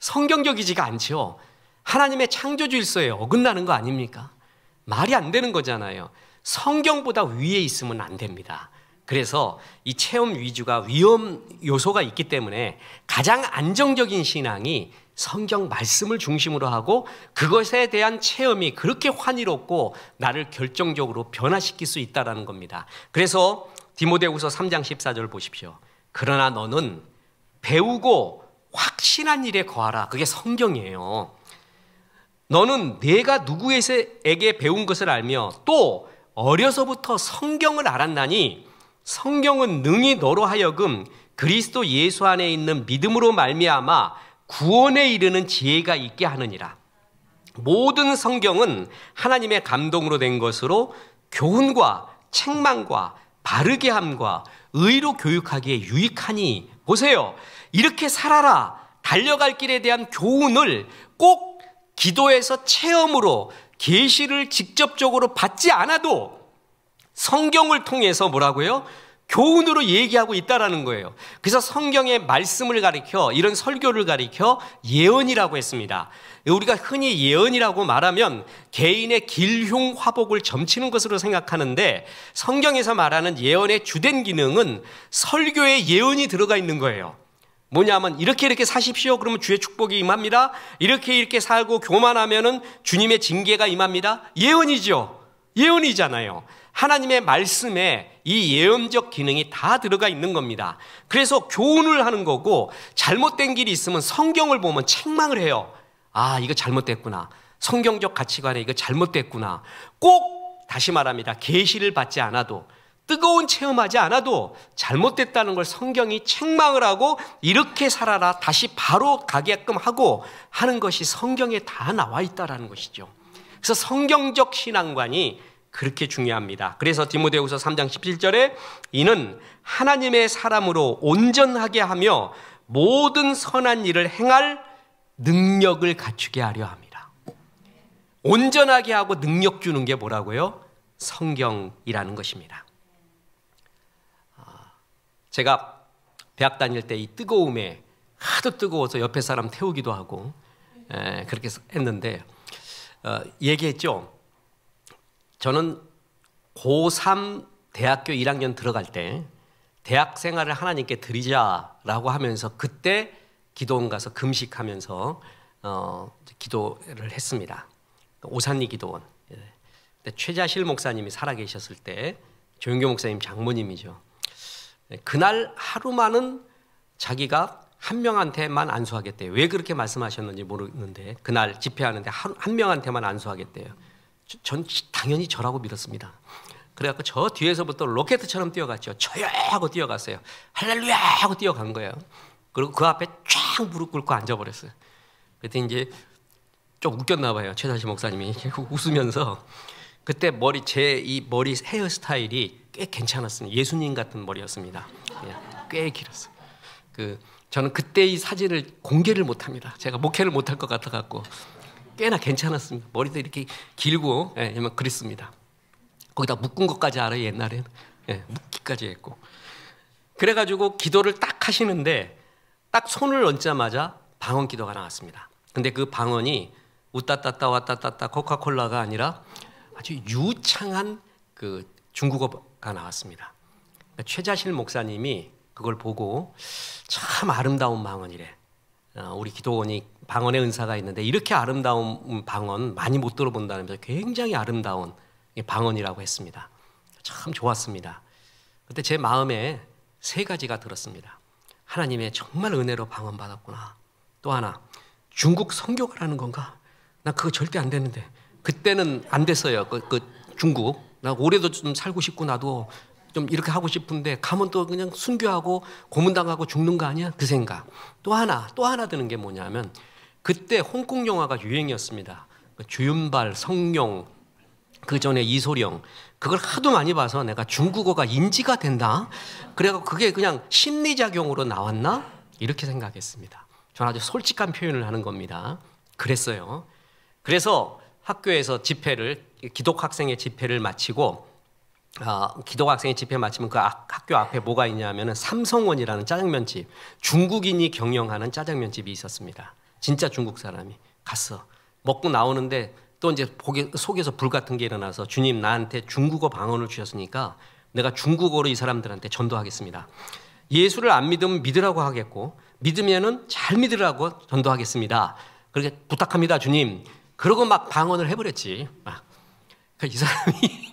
성경적이지가 않죠. 하나님의 창조 질서에 어긋나는 거 아닙니까? 말이 안 되는 거잖아요. 성경보다 위에 있으면 안 됩니다. 그래서 이 체험 위주가 위험 요소가 있기 때문에 가장 안정적인 신앙이 성경 말씀을 중심으로 하고 그것에 대한 체험이 그렇게 환희롭고 나를 결정적으로 변화시킬 수 있다는 겁니다. 그래서 디모데후서 3장 14절 보십시오. 그러나 너는 배우고 확신한 일에 거하라. 그게 성경이에요. 너는 내가 누구에게 배운 것을 알며 또 어려서부터 성경을 알았나니 성경은 능히 너로 하여금 그리스도 예수 안에 있는 믿음으로 말미암아 구원에 이르는 지혜가 있게 하느니라. 모든 성경은 하나님의 감동으로 된 것으로 교훈과 책망과 바르게 함과 의로 교육하기에 유익하니. 보세요. 이렇게 살아라. 달려갈 길에 대한 교훈을 꼭 기도에서 체험으로 계시를 직접적으로 받지 않아도 성경을 통해서 뭐라고요? 교훈으로 얘기하고 있다라는 거예요. 그래서 성경의 말씀을 가리켜 이런 설교를 가리켜 예언이라고 했습니다. 우리가 흔히 예언이라고 말하면 개인의 길흉 화복을 점치는 것으로 생각하는데 성경에서 말하는 예언의 주된 기능은 설교에 예언이 들어가 있는 거예요. 뭐냐면 이렇게 사십시오. 그러면 주의 축복이 임합니다. 이렇게 살고 교만하면은 주님의 징계가 임합니다. 예언이죠. 예언이잖아요. 하나님의 말씀에 이 예언적 기능이 다 들어가 있는 겁니다. 그래서 교훈을 하는 거고 잘못된 길이 있으면 성경을 보면 책망을 해요. 아, 이거 잘못됐구나. 성경적 가치관에 이거 잘못됐구나. 꼭 다시 말합니다. 계시를 받지 않아도 뜨거운 체험하지 않아도 잘못됐다는 걸 성경이 책망을 하고 이렇게 살아라 다시 바로 가게끔 하고 하는 것이 성경에 다 나와 있다는 것이죠. 그래서 성경적 신앙관이 그렇게 중요합니다. 그래서 디모데후서 3장 17절에 이는 하나님의 사람으로 온전하게 하며 모든 선한 일을 행할 능력을 갖추게 하려 합니다. 온전하게 하고 능력 주는 게 뭐라고요? 성경이라는 것입니다. 제가 대학 다닐 때 이 뜨거움에 하도 뜨거워서 옆에 사람 태우기도 하고 그렇게 했는데 얘기했죠. 저는 고3 대학교 1학년 들어갈 때 대학 생활을 하나님께 드리자라고 하면서 그때 기도원 가서 금식하면서 기도를 했습니다. 오산리 기도원. 최자실 목사님이 살아계셨을 때 조영교 목사님 장모님이죠. 그날 하루만은 자기가 한 명한테만 안수하겠대요. 왜 그렇게 말씀하셨는지 모르는데 그날 집회하는데 한 명한테만 안수하겠대요. 전 당연히 저라고 믿었습니다. 그래갖고 저 뒤에서부터 로켓처럼 뛰어갔죠. 저요 하고 뛰어갔어요. 할렐루야 하고 뛰어간 거예요. 그리고 그 앞에 쫙 무릎 꿇고 앉아버렸어요. 그때 이제 좀 웃겼나 봐요. 최자실 목사님이 웃으면서 그때 이 머리 헤어스타일이 꽤 괜찮았습니다. 예수님 같은 머리였습니다. 꽤 길었어요. 저는 그때 이 사진을 공개를 못합니다. 제가 목회를 못할 것 같아갖고 꽤나 괜찮았습니다. 머리도 이렇게 길고 그랬습니다. 거기다 묶은 것까지 알아요. 옛날에는 묶기까지 했고 그래가지고 기도를 딱 하시는데 딱 손을 얹자마자 방언 기도가 나왔습니다. 근데 그 방언이 우따따따 왔따따따 코카콜라가 아니라 아주 유창한 그 중국어가 나왔습니다. 그러니까 최자실 목사님이 그걸 보고 참 아름다운 방언이래. 우리 기도원이 방언의 은사가 있는데 이렇게 아름다운 방언 많이 못 들어본다면서 굉장히 아름다운 방언이라고 했습니다. 참 좋았습니다. 그때 제 마음에 세 가지가 들었습니다. 하나님의 정말 은혜로 방언 받았구나. 또 하나 중국 선교가라는 건가? 나 그거 절대 안 되는데 그때는 안 됐어요. 그 중국 나 올해도 좀 살고 싶고 나도 좀 이렇게 하고 싶은데 가면 또 그냥 순교하고 고문당하고 죽는 거 아니야? 그 생각. 또 하나 드는 게 뭐냐면 그때 홍콩 영화가 유행이었습니다. 주윤발, 성룡, 그 전에 이소룡, 그걸 하도 많이 봐서 내가 중국어가 인지가 된다? 그래갖고 그게 그냥 심리작용으로 나왔나? 이렇게 생각했습니다. 저는 아주 솔직한 표현을 하는 겁니다. 그랬어요. 그래서 학교에서 집회를, 기독학생의 집회를 마치고, 기독학생의 집회 마치면 그 학교 앞에 뭐가 있냐면은 삼성원이라는 짜장면집, 중국인이 경영하는 짜장면집이 있었습니다. 진짜 중국 사람이 갔어. 먹고 나오는데 또 이제 속에서 불 같은 게 일어나서 주님 나한테 중국어 방언을 주셨으니까 내가 중국어로 이 사람들한테 전도하겠습니다. 예수를 안 믿으면 믿으라고 하겠고 믿으면은 잘 믿으라고 전도하겠습니다. 그렇게 부탁합니다 주님. 그러고 막 방언을 해버렸지. 이 사람이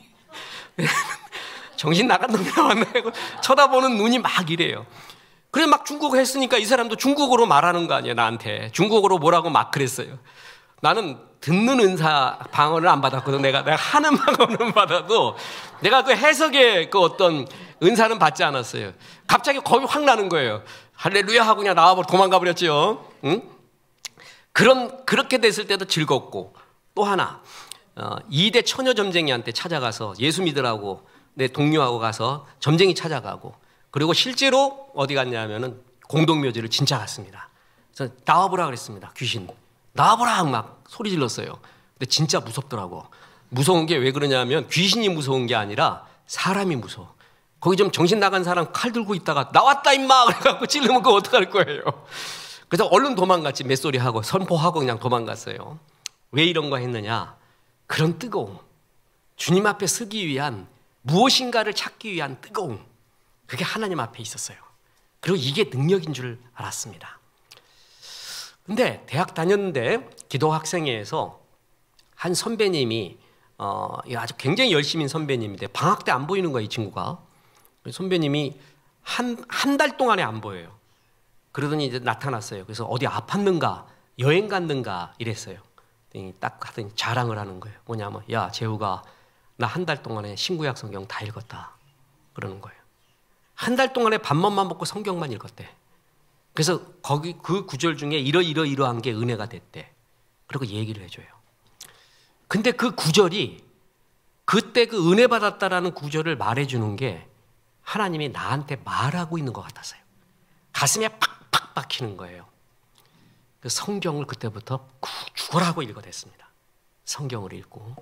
정신 나간 놈이 나왔나 하고 쳐다보는 눈이 막 이래요. 그래 막 중국어 했으니까 이 사람도 중국어로 말하는 거 아니야. 나한테 중국어로 뭐라고 막 그랬어요. 나는 듣는 은사 방언을 안 받았거든. 내가 하는 방언은 받아도 내가 그 해석의 그 어떤 은사는 받지 않았어요. 갑자기 겁이 확 나는 거예요. 할렐루야 하고 그냥 나와버려 도망가 버렸죠. 응? 그렇게 됐을 때도 즐겁고 또 하나 2대 처녀 점쟁이한테 찾아가서 예수 믿으라고 내 동료하고 가서 점쟁이 찾아가고 그리고 실제로 어디 갔냐면은 공동묘지를 진짜 갔습니다. 그래서 나와보라 그랬습니다. 귀신 나와보라 막 소리 질렀어요. 근데 진짜 무섭더라고. 무서운 게 왜 그러냐면 귀신이 무서운 게 아니라 사람이 무서워. 거기 좀 정신 나간 사람 칼 들고 있다가 나왔다 임마 그래갖고 찔르면 그거 어떡할 거예요. 그래서 얼른 도망갔지. 맷소리 하고 선포하고 그냥 도망갔어요. 왜 이런 거 했느냐. 그런 뜨거움, 주님 앞에 서기 위한 무엇인가를 찾기 위한 뜨거움, 그게 하나님 앞에 있었어요. 그리고 이게 능력인 줄 알았습니다. 근데 대학 다녔는데 기독학생회에서 한 선배님이 아주 굉장히 열심인 선배님인데 방학 때 안 보이는 거야 이 친구가. 선배님이 한 달 동안에 안 보여요. 그러더니 이제 나타났어요. 그래서 어디 아팠는가 여행 갔는가 이랬어요. 딱 하더니 자랑을 하는 거예요. 뭐냐면 야 재우가 나 한 달 동안에 신구약 성경 다 읽었다 그러는 거예요. 한 달 동안에 밥만 먹고 성경만 읽었대. 그래서 거기 그 구절 중에 이러한 게 은혜가 됐대. 그리고 얘기를 해줘요. 근데 그 구절이 그때 그 은혜 받았다라는 구절을 말해주는 게 하나님이 나한테 말하고 있는 것 같았어요. 가슴에 팍팍 박히는 거예요. 그 성경을 그때부터 죽어라고 읽어댔습니다. 성경을 읽고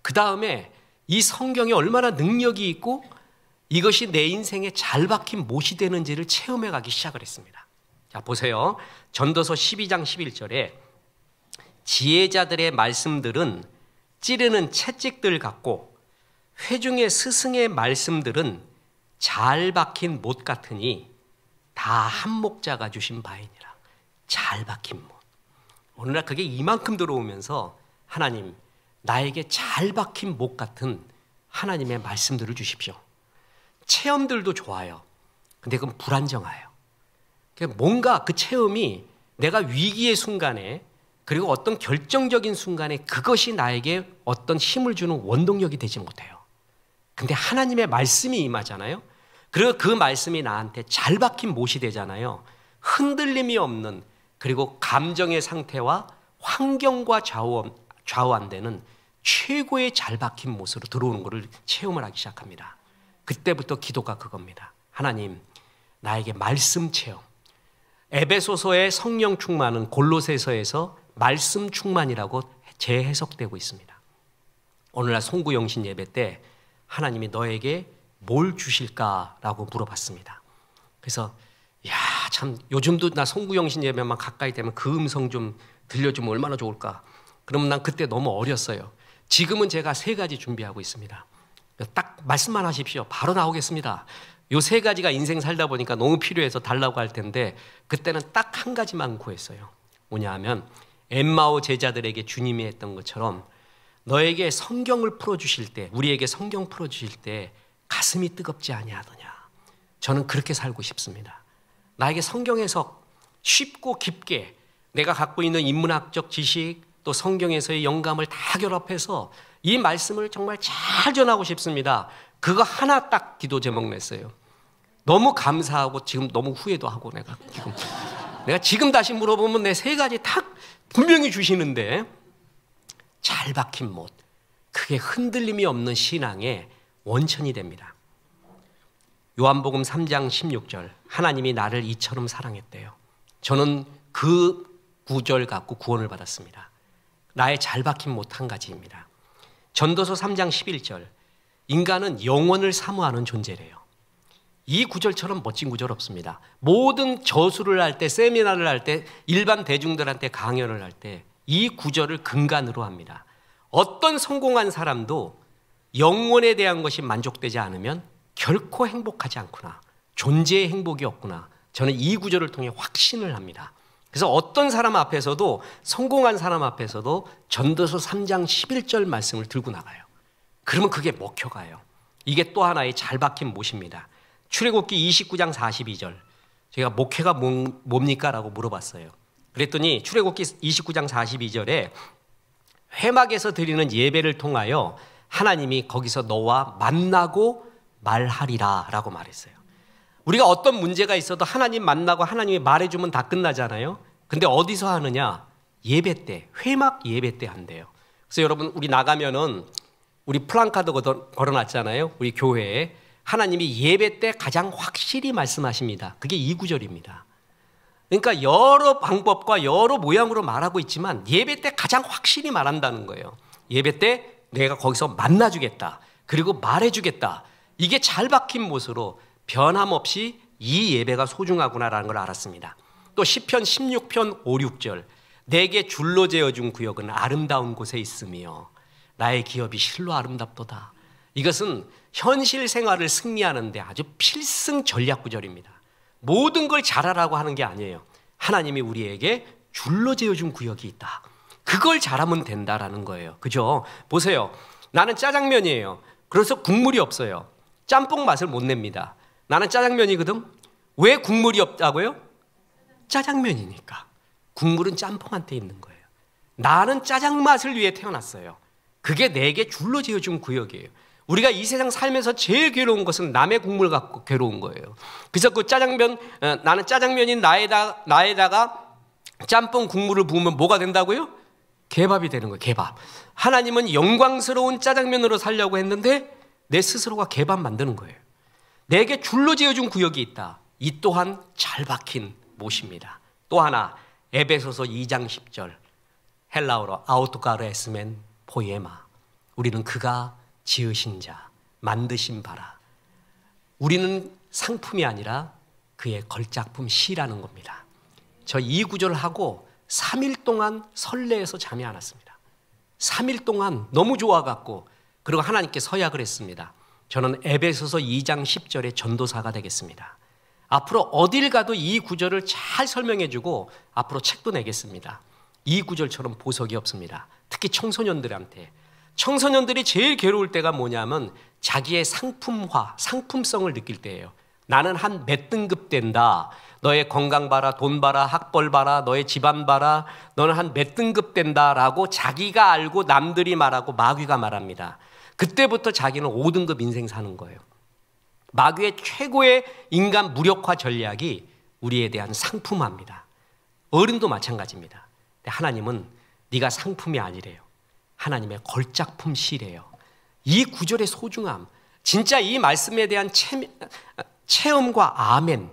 그 다음에 이 성경이 얼마나 능력이 있고 이것이 내 인생에 잘 박힌 못이 되는지를 체험해 가기 시작을 했습니다. 자 보세요. 전도서 12장 11절에 지혜자들의 말씀들은 찌르는 채찍들 같고 회중의 스승의 말씀들은 잘 박힌 못 같으니 다 한 목자가 주신 바이니라. 잘 박힌 못. 오늘날 그게 이만큼 들어오면서 하나님 나에게 잘 박힌 못 같은 하나님의 말씀들을 주십시오. 체험들도 좋아요. 근데 그건 불안정해요. 뭔가 그 체험이 내가 위기의 순간에 그리고 어떤 결정적인 순간에 그것이 나에게 어떤 힘을 주는 원동력이 되지 못해요. 근데 하나님의 말씀이 임하잖아요. 그리고 그 말씀이 나한테 잘 박힌 못이 되잖아요. 흔들림이 없는 그리고 감정의 상태와 환경과 좌우 안 되는 최고의 잘 박힌 못으로 들어오는 것을 체험을 하기 시작합니다. 그때부터 기도가 그겁니다. 하나님 나에게 말씀 체험. 에베소서의 성령 충만은 골로새서에서 말씀 충만이라고 재해석되고 있습니다. 오늘날 송구영신 예배 때 하나님이 너에게 뭘 주실까라고 물어봤습니다. 그래서 야, 참 요즘도 나 송구영신 예배만 가까이 되면 그 음성 좀 들려주면 얼마나 좋을까. 그러면 난 그때 너무 어렸어요. 지금은 제가 3가지 준비하고 있습니다. 딱 말씀만 하십시오. 바로 나오겠습니다. 요 3가지가 인생 살다 보니까 너무 필요해서 달라고 할 텐데 그때는 딱 한 가지만 구했어요. 뭐냐 하면 엠마오 제자들에게 주님이 했던 것처럼 너에게 성경을 풀어주실 때, 우리에게 성경 풀어주실 때 가슴이 뜨겁지 아니하더냐. 저는 그렇게 살고 싶습니다. 나에게 성경 해석 쉽고 깊게 내가 갖고 있는 인문학적 지식 또 성경에서의 영감을 다 결합해서 이 말씀을 정말 잘 전하고 싶습니다. 그거 하나 딱 기도 제목 냈어요. 너무 감사하고 지금 너무 후회도 하고 내가 지금 다시 물어보면 내 세 가지 다 분명히 주시는데 잘 박힌 못, 그게 흔들림이 없는 신앙의 원천이 됩니다. 요한복음 3장 16절, 하나님이 나를 이처럼 사랑했대요. 저는 그 구절 갖고 구원을 받았습니다. 나의 잘 박힌 못 한 가지입니다. 전도서 3장 11절, 인간은 영원을 사모하는 존재래요. 이 구절처럼 멋진 구절 없습니다. 모든 저수를 할 때, 세미나를 할 때, 일반 대중들한테 강연을 할 때 이 구절을 근간으로 합니다. 어떤 성공한 사람도 영원에 대한 것이 만족되지 않으면 결코 행복하지 않구나, 존재의 행복이 없구나, 저는 이 구절을 통해 확신을 합니다. 그래서 어떤 사람 앞에서도, 성공한 사람 앞에서도 전도서 3장 11절 말씀을 들고 나가요. 그러면 그게 먹혀가요. 이게 또 하나의 잘 박힌 못입니다. 출애굽기 29장 42절, 제가 목회가 뭡니까? 라고 물어봤어요. 그랬더니 출애굽기 29장 42절에 회막에서 드리는 예배를 통하여 하나님이 거기서 너와 만나고 말하리라 라고 말했어요. 우리가 어떤 문제가 있어도 하나님 만나고 하나님이 말해주면 다 끝나잖아요. 근데 어디서 하느냐? 예배 때, 회막 예배 때 한대요. 그래서 여러분, 우리 나가면은 우리 플랜카드 걸어놨잖아요. 우리 교회에. 하나님이 예배 때 가장 확실히 말씀하십니다. 그게 이 구절입니다. 그러니까 여러 방법과 여러 모양으로 말하고 있지만 예배 때 가장 확실히 말한다는 거예요. 예배 때 내가 거기서 만나주겠다, 그리고 말해주겠다. 이게 잘 박힌 못으로 변함없이 이 예배가 소중하구나라는 걸 알았습니다. 또 시편 16편 5, 6절, 내게 줄로 재어준 구역은 아름다운 곳에 있으며 나의 기업이 실로 아름답도다. 이것은 현실 생활을 승리하는 데 아주 필승 전략 구절입니다. 모든 걸 잘하라고 하는 게 아니에요. 하나님이 우리에게 줄로 재어준 구역이 있다, 그걸 잘하면 된다라는 거예요. 그죠? 보세요. 나는 짜장면이에요. 그래서 국물이 없어요. 짬뽕 맛을 못 냅니다. 나는 짜장면이거든. 왜 국물이 없다고요? 짜장면이니까. 국물은 짬뽕한테 있는 거예요. 나는 짜장 맛을 위해 태어났어요. 그게 내게 줄로 지어준 구역이에요. 우리가 이 세상 살면서 제일 괴로운 것은 남의 국물 갖고 괴로운 거예요. 그래서 그 짜장면, 나는 짜장면인 나에다가 짬뽕 국물을 부으면 뭐가 된다고요? 개밥이 되는 거예요. 개밥. 하나님은 영광스러운 짜장면으로 살려고 했는데 내 스스로가 개밥 만드는 거예요. 내게 줄로 지어준 구역이 있다. 이 또한 잘 박힌 못입니다. 또 하나, 에베소서 2장 10절, 헬라어로 아우토가르 에스멘 포이에마, 우리는 그가 지으신 자, 만드신 바라. 우리는 상품이 아니라 그의 걸작품 시라는 겁니다. 저 이 구절을 하고 3일 동안 설레어서 잠이 안 왔습니다. 3일 동안 너무 좋아갖고, 그리고 하나님께 서약을 했습니다. 저는 에베소서 2장 10절의 전도사가 되겠습니다. 앞으로 어딜 가도 이 구절을 잘 설명해주고 앞으로 책도 내겠습니다. 이 구절처럼 보석이 없습니다. 특히 청소년들한테. 청소년들이 제일 괴로울 때가 뭐냐면 자기의 상품화, 상품성을 느낄 때예요. 나는 한 몇 등급 된다. 너의 건강 봐라, 돈 봐라, 학벌 봐라, 너의 집안 봐라. 너는 한 몇 등급 된다라고 자기가 알고 남들이 말하고 마귀가 말합니다. 그때부터 자기는 5등급 인생 사는 거예요. 마귀의 최고의 인간 무력화 전략이 우리에 대한 상품화입니다. 어른도 마찬가지입니다. 근데 하나님은 네가 상품이 아니래요. 하나님의 걸작품 시래요. 이 구절의 소중함, 진짜 이 말씀에 대한 체험과 아멘,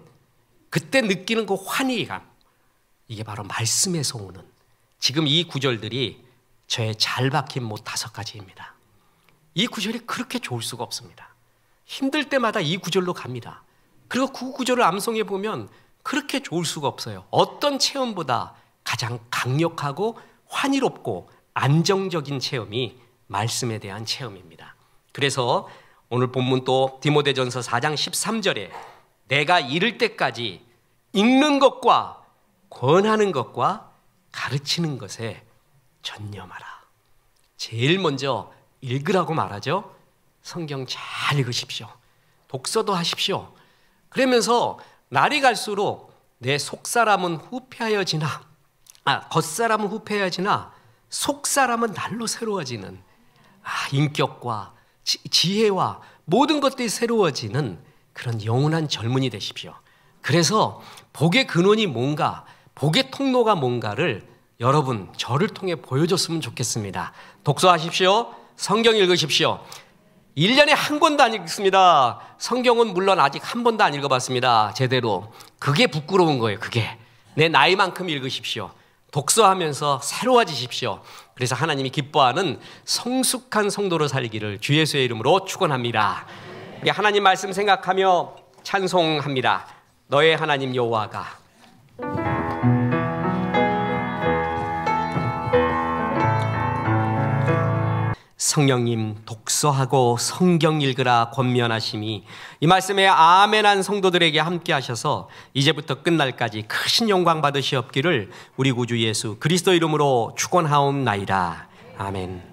그때 느끼는 그 환희감, 이게 바로 말씀에서 오는, 지금 이 구절들이 저의 잘 박힌 못 5가지입니다. 이 구절이 그렇게 좋을 수가 없습니다. 힘들 때마다 이 구절로 갑니다. 그리고 그 구절을 암송해 보면 그렇게 좋을 수가 없어요. 어떤 체험보다 가장 강력하고 환희롭고 안정적인 체험이 말씀에 대한 체험입니다. 그래서 오늘 본문 또 디모데전서 4장 13절에 내가 이를 때까지 읽는 것과 권하는 것과 가르치는 것에 전념하라. 제일 먼저 읽으라고 말하죠. 성경 잘 읽으십시오. 독서도 하십시오. 그러면서 날이 갈수록 내 속사람은 후패하여지나, 겉사람은 후패하여지나 속사람은 날로 새로워지는 인격과 지혜와 모든 것들이 새로워지는 그런 영원한 젊은이 되십시오. 그래서 복의 근원이 뭔가, 복의 통로가 뭔가를 여러분 저를 통해 보여줬으면 좋겠습니다. 독서하십시오. 성경 읽으십시오. 1년에 한 권도 안 읽습니다. 성경은 물론 아직 한 번도 안 읽어봤습니다. 제대로. 그게 부끄러운 거예요. 그게. 내 나이만큼 읽으십시오. 독서하면서 새로워지십시오. 그래서 하나님이 기뻐하는 성숙한 성도로 살기를 주 예수의 이름으로 축원합니다. 우리 하나님 말씀 생각하며 찬송합니다. 너의 하나님 여호와가. 성령님 독서하고 성경 읽으라 권면하심이 이 말씀에 아멘한 성도들에게 함께 하셔서 이제부터 끝날까지 크신 영광 받으시옵기를 우리 구주 예수 그리스도 이름으로 축원하옵나이다. 아멘.